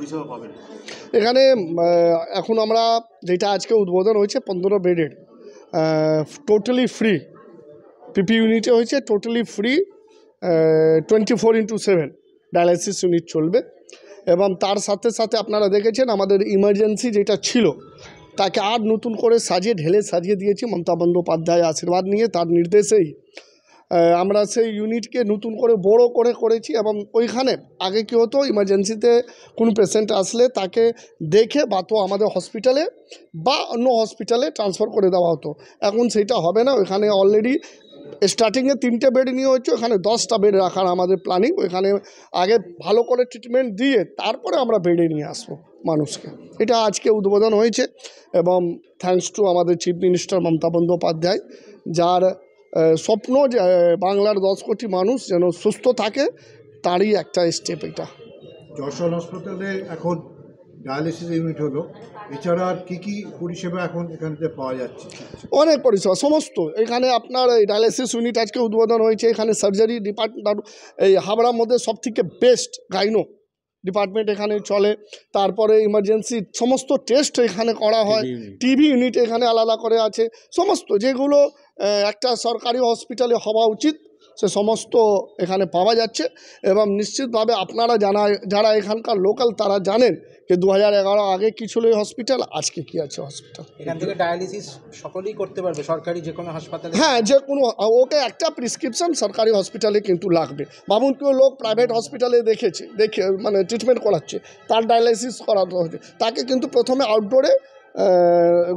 পরিষেবা পাবেন এখানে? এখন আমরা যেটা আজকে উদ্বোধন হয়েছে 15 বেডের, টোটালি ফ্রি পিপি ইউনিটে হয়েছে, totally free 24x7 dialysis unit চলবে। এবং তার সাথে সাথে আপনারা দেখেছেন আমাদের ইমার্জেন্সি যেটা ছিল তাকে আর নতুন করে সাজিয়ে দিয়েছি মমতা বন্দ্যোপাধ্যায় আশীর্বাদ নিয়ে, তার নির্দেশেই আমরা সেই ইউনিটকে নতুন করে বড় করে করেছি। এবং ওইখানে আগে কী হতো, ইমার্জেন্সিতে কোনো পেশেন্ট আসলে তাকে দেখে বা তো আমাদের হসপিটালে বা অন্য হসপিটালে ট্রান্সফার করে দেওয়া হতো, এখন সেটা হবে না। ওইখানে অলরেডি স্টার্টিংয়ে 3টে বেড নিয়ে হচ্ছে, ওখানে 10টা বেড রাখার আমাদের প্ল্যানিং। ওইখানে আগে ভালো করে ট্রিটমেন্ট দিয়ে তারপরে আমরা বেডে নিয়ে আসবো মানুষকে। এটা আজকে উদ্বোধন হয়েছে এবং থ্যাঙ্কস টু আমাদের চিফ মিনিস্টার মমতা বন্দ্যোপাধ্যায়, যার স্বপ্ন যে বাংলার 10 কোটি মানুষ যেন সুস্থ থাকে, তারই একটা স্টেপ এটা। যশোর হাসপাতালে এখন ডায়ালিসিস ইউনিট হলো, এছাড়া আর কী পরিষেবা এখন এখানে পাওয়া যাচ্ছে? অনেক পরিষেবা, সমস্ত এখানে আপনার এই ডায়ালিসিস ইউনিট আজকে উদ্বোধন হয়েছে। এখানে সার্জারি ডিপার্টমেন্ট এই হাবড়ার মধ্যে সবথেকে বেস্ট গাইনো ডিপার্টমেন্ট এখানে চলে। তারপরে ইমার্জেন্সি সমস্ত টেস্ট এখানে করা হয়, টিবি ইউনিট এখানে আলাদা করে আছে। সমস্ত যেগুলো একটা সরকারি হসপিটালে হওয়া উচিত সে সমস্ত এখানে পাওয়া যাচ্ছে। এবং নিশ্চিতভাবে আপনারা যারা এখানকার লোকাল তারা জানেন যে 2011 আগে কী ছিল এই হসপিটাল, আজকে কী আছে হসপিটাল। এখান থেকে ডায়ালিসিস সকলেই করতে পারবে সরকারি যে কোনো হাসপাতালে? হ্যাঁ, যে কোনো, ওকে একটা প্রেসক্রিপশন সরকারি হসপিটালে কিন্তু লাগবে। ভাবুন কেউ লোক প্রাইভেট হসপিটালে দেখে মানে ট্রিটমেন্ট করাচ্ছে, তার ডায়ালিসিস করাতে হচ্ছে, তাকে কিন্তু প্রথমে আউটডোরে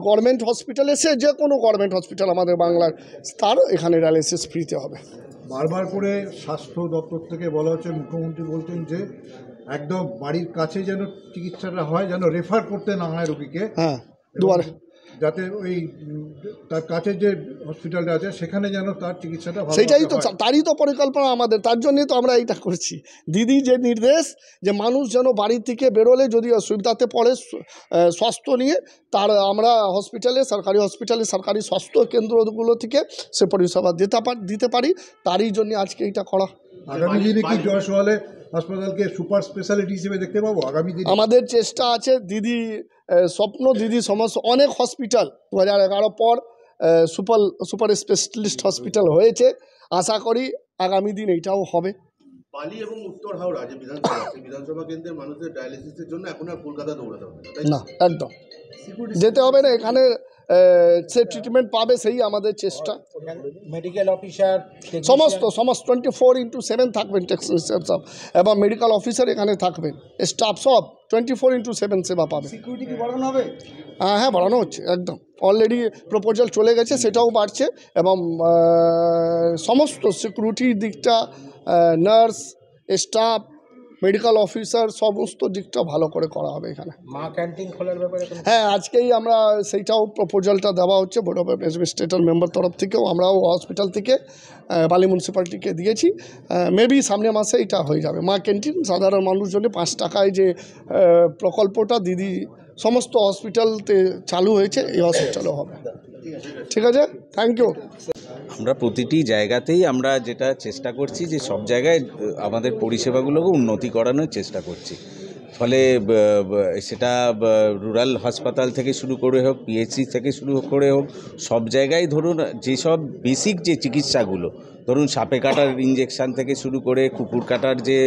গভর্নমেন্ট হসপিটালে, সে যে কোনো গভর্নমেন্ট হসপিটাল আমাদের বাংলার, তার এখানে ডায়ালিসিস ফ্রিতে হবে। বারবার করে স্বাস্থ্য দপ্তর থেকে বলা হচ্ছে, মুখ্যমন্ত্রী বলছেন যে একদম বাড়ির কাছে যেন চিকিৎসাটা হয়, যেন রেফার করতে না হয় রোগীকে। হ্যাঁ, দুয়ারে যাতে ওই তার কাছে যে হসপিটালটা আছে সেখানে যেন তার চিকিৎসাটা ভালো, সেইটাই তো, তারই তো পরিকল্পনা আমাদের, তার জন্যই তো আমরা এইটা করছি। দিদি যে নির্দেশ যে মানুষ যেন বাড়ি থেকে বেরোলে যদি অসুবিধাতে পড়ে স্বাস্থ্য নিয়ে, তার আমরা হসপিটালে, সরকারি হসপিটালে, সরকারি স্বাস্থ্য কেন্দ্রগুলো থেকে সে পরিষেবা দিতে পারি, তারই জন্য আজকে এইটা করা। আগামী দিনে কি জয়সওয়ালে হাসপাতালকে সুপার স্পেশালিটি হিসেবে দেখতে পাবো আগামী দিনে? আমাদের চেষ্টা আছে, দিদি স্বপ্ন, দিদি সমস্ত অনেক হসপিটাল 2011 পর সুপার স্পেশালিস্ট হসপিটাল হয়েছে, আশা করি আগামী দিন এইটাও হবে। বালি এবং উত্তর হাওড়া যে বিধানসভা, সেই বিধানসভা কেন্দ্রের মানুষদের ডায়ালিসিসের জন্য এখন আর কলকাতা দৌড়াতে হবে না, একদম যেতে হবে না, এখানে সে ট্রিটমেন্ট পাবে, সেই আমাদের চেষ্টা। মেডিকেল অফিসার সমস্ত 24x7 থাকবেন টেকনিশিয়ান সব, এবং মেডিকেল অফিসার এখানে থাকবেন, স্টাফ সব 24x7 সেবা পাবে। সিকিউরিটি কি বাড়ানো হবে? হ্যাঁ, বাড়ানো হচ্ছে, একদম অলরেডি প্রপোজাল চলে গেছে, সেটাও বাড়ছে। এবং সমস্ত সিকিউরিটির দিকটা, নার্স, স্টাফ, মেডিকেল অফিসার, সমস্ত দিকটা ভালো করে করা হবে এখানে। মা ক্যান্টিন খোলার ব্যাপারে? হ্যাঁ, আজকেই আমরা সেইটাও প্রপোজালটা দেওয়া হচ্ছে বোর্ড অফ অ্যাডমিনিস্ট্রেটর মেম্বার তরফ থেকেও, আমরাও হসপিটাল থেকে বালি মিউনিসিপ্যালিটিকে দিয়েছি। মেবি সামনের মাসে এটা হয়ে যাবে। মা ক্যান্টিন সাধারণ মানুষজনের 5 টাকায় যে প্রকল্পটা দিদি সমস্ত হসপিটালতে চালু হয়েছে, এই হসপিটালও হবে। ঠিক আছে, থ্যাংক ইউ। আমরা প্রতিটি জায়গাতেই আমরা যেটা চেষ্টা করছি যে সব জায়গায় আমাদের পরিষেবাগুলোকে উন্নতি করানোর চেষ্টা করছি। ফলে সেটা রুরাল হাসপাতাল থেকে শুরু করে হোক, পিএইচসি থেকে শুরু করে হোক, সব জায়গায় ধরুন যেসব বেসিক যে চিকিৎসাগুলো, ধরুন সাপে কাটার ইঞ্জেকশান থেকে শুরু করে কুকুর কাটার যে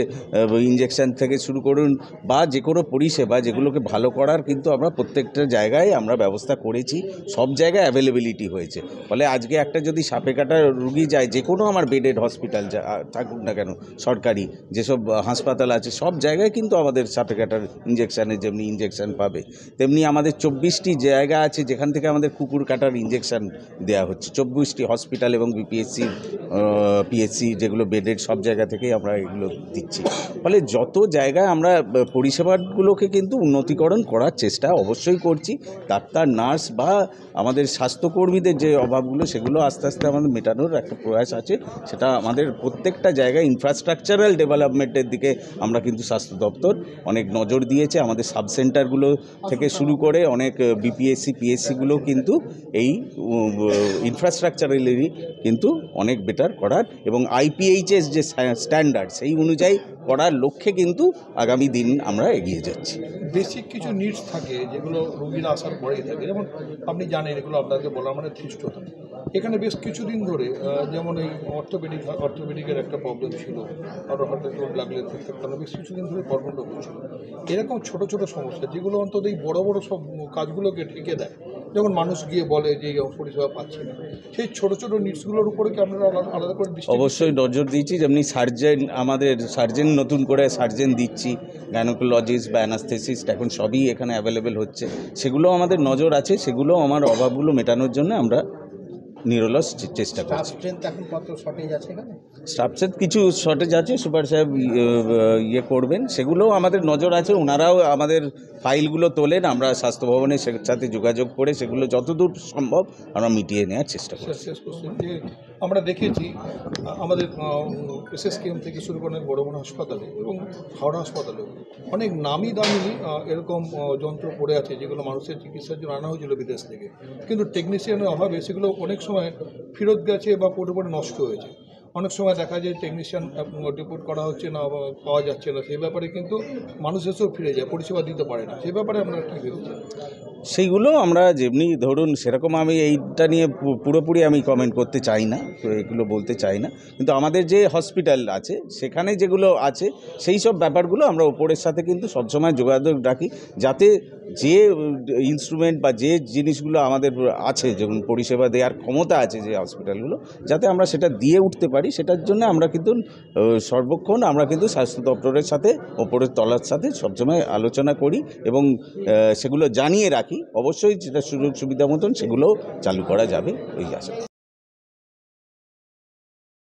ইঞ্জেকশান থেকে শুরু করুন, বা যে কোনো পরিষেবা যেগুলোকে ভালো করার কিন্তু আমরা প্রত্যেকটা জায়গায় আমরা ব্যবস্থা করেছি, সব জায়গায় অ্যাভেলেবিলিটি হয়েছে। ফলে আজকে একটা যদি সাপে কাটার রুগী যায়, যে কোনো আমার বেডেড হসপিটাল থাকুক না কেন, সরকারি যেসব হাসপাতাল আছে সব জায়গায় কিন্তু আমাদের সাপে কাটার ইঞ্জেকশানের যেমনি ইঞ্জেকশান পাবে, তেমনি আমাদের 24টি জায়গা আছে যেখান থেকে আমাদের কুকুর কাটার ইঞ্জেকশান দেওয়া হচ্ছে। 24টি হসপিটাল এবং পিএসসি যেগুলো বেডেড, সব জায়গা থেকেই আমরা এগুলো দিচ্ছি। ফলে যত জায়গায় আমরা পরিষেবাগুলোকে কিন্তু উন্নতিকরণ করার চেষ্টা অবশ্যই করছি। ডাক্তার, নার্স বা আমাদের স্বাস্থ্যকর্মীদের যে অভাবগুলো, সেগুলো আস্তে আস্তে আমাদের মেটানোর একটা প্রয়াস আছে। সেটা আমাদের প্রত্যেকটা জায়গায় ইনফ্রাস্ট্রাকচারাল ডেভেলপমেন্টের দিকে আমরা কিন্তু স্বাস্থ্য দপ্তর অনেক নজর দিয়েছে। আমাদের সাবসেন্টারগুলো থেকে শুরু করে অনেক বিপিএসসি, পিএসসিগুলো কিন্তু এই ইনফ্রাস্ট্রাকচারালি কিন্তু অনেক বেটার করার এবং IPHS যে স্ট্যান্ডার্ড সেই অনুযায়ী করার লক্ষ্যে কিন্তু আগামী দিন আমরা এগিয়ে যাচ্ছি। বেসিক কিছু নিডস থাকে যেগুলো রোগীরা আসার পরেই থাকে, যেমন আপনি জানেন এগুলো আপনাকে বলার মানে ধৃষ্টতা। এখানে বেশ কিছুদিন ধরে যেমন এই অর্থোপেডিকের একটা প্রবলেম ছিল, কারো হঠাৎ রোগ লাগলে ঠিকঠাক বেশ কিছুদিন ধরে বরবন্ড হচ্ছিল। এরকম ছোট ছোট সমস্যা যেগুলো অন্তত এই বড় বড় সব কাজগুলোকে ঠেকে দেয়, যখন মানুষ গিয়ে বলে যে এই পরিষেবা পাচ্ছে না, সেই ছোট ছোট নিডসগুলোর উপরে কি আপনারা আলাদা করে অবশ্যই নজর দিচ্ছি। যেমনি সার্জেন নতুন করে সার্জেন দিচ্ছি, গাইনোকোলজিস্ট বা অ্যানাস্থেসিস্ট এখন সবই এখানে অ্যাভেলেবেল হচ্ছে, সেগুলো আমাদের নজর আছে, সেগুলো আমার অভাবগুলো মেটানোর জন্য আমরা নিরলস চেষ্টা করছি। স্ট্রেংথ এখন কত শর্টেজ আছে এখানে? স্টাফসের কিছু শর্টেজ আছে, সুপার সাহেব ইয়ে করবেন, সেগুলোও আমাদের নজর আছে। ওনারাও আমাদের ফাইলগুলো তোলেন, আমরা স্বাস্থ্য ভবনের সাথে যোগাযোগ করে সেগুলো যতদূর সম্ভব আমরা মিটিয়ে নেওয়ার চেষ্টা করি। শেষ কোশ্চেন, যে আমরা দেখেছি আমাদের SSKM থেকে শুরু করে বড় বড় হাসপাতালে এবং হাওড়া হাসপাতালেও অনেক নামি দামি এরকম যন্ত্র পড়ে আছে যেগুলো মানুষের চিকিৎসার জন্য আনা হয়েছিল বিদেশ থেকে, কিন্তু টেকনিশিয়ানের অভাবে সেগুলো অনেক সময় ফেরত গেছে বা পড়ে পড়ে নষ্ট হয়েছে। অনেক সময় দেখা যায় টেকনিশিয়ান ডিপোর্ট করা হচ্ছে না বা পাওয়া যাচ্ছে না, সেই ব্যাপারে কিন্তু মানুষ এসেও ফিরে যায়, পরিষেবা দিতে পারে না। সেই ব্যাপারে আপনারা কী ভেবেছেন? সেইগুলো আমরা যেমনি ধরুন সেরকম আমি এইটা নিয়ে পুরোপুরি আমি কমেন্ট করতে চাই না, তো এগুলো বলতে চাই না, কিন্তু আমাদের যে হসপিটাল আছে সেখানে যেগুলো আছে সেই সব ব্যাপারগুলো আমরা ওপরের সাথে কিন্তু সবসময় যোগাযোগ রাখি, যাতে যে ইনস্ট্রুমেন্ট বা যে জিনিসগুলো আমাদের আছে, যেমন পরিষেবা দেওয়ার ক্ষমতা আছে যে হসপিটালগুলো, যাতে আমরা সেটা দিয়ে উঠতে পারি, সেটার জন্য আমরা কিন্তু সর্বক্ষণ আমরা কিন্তু স্বাস্থ্য দপ্তরের সাথে ওপরের তলার সাথে সবসময় আলোচনা করি এবং সেগুলো জানিয়ে রাখি। অবশ্যই যেটা সুযোগ সুবিধা মতন সেগুলোও চালু করা যাবে এই আশা।